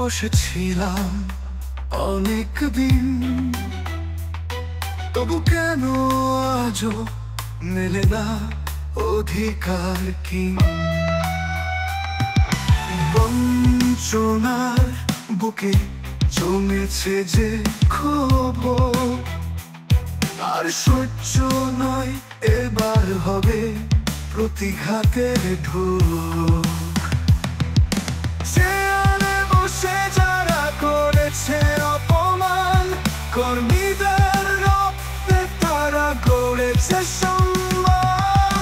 বসেছিলাম অনেক দিন, তবু কেন আজও মেলে না অধিকার? কি বঞ্চনার বুকে জমেছে যে ক্ষোভ, আর সহ্য নয় এবার হবে প্রতিঘাতের ঢোক। চেয়ারে বসে যারা করেছে অপমান, কর্মীদের রক্তে তারা গড়েছে সম্মান।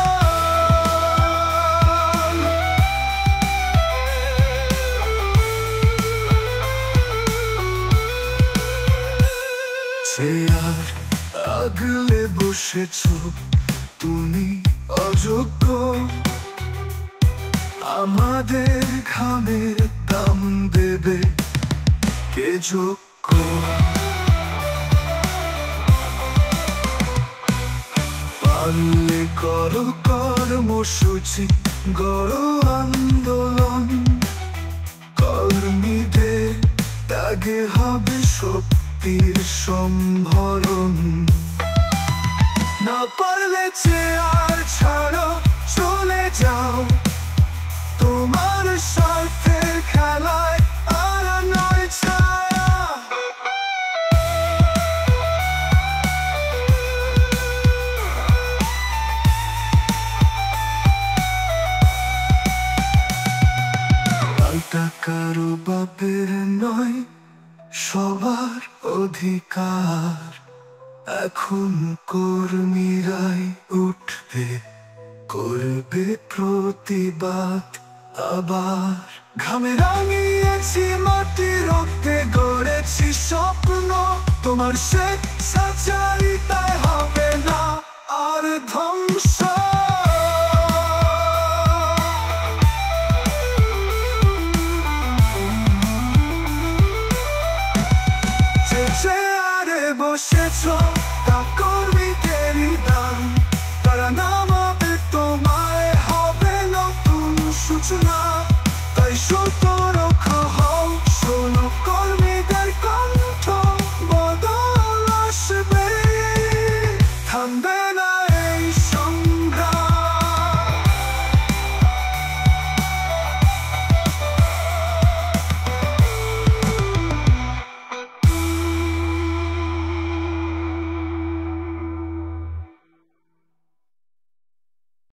চেয়ার আগলে বসেছ তুমি অযোগ্য, আমাদের ঘামের দাম দেবে কে যোগ্য? পারলে করো কর্মসূচি, গড় আন্দোলন, কর্মীদের ত্যাগে হবে শক্তির সম্ভরণ। না পারলে চেয়ার ছাড়ো, চলে যাও, তোমার স্বার্থের খেলায় আর নয় ছায়া। পাল্টা কারো বাপের নয়, সবার অধিকার। এখন কর্মীরাই উঠবে, করবে প্রতিবাদ আবার। ঘামে রাঙিয়েছি মাটি, রক্তে গড়েছি স্বপ্ন, তোমার স্বেচ্ছাচারিতায় হবে না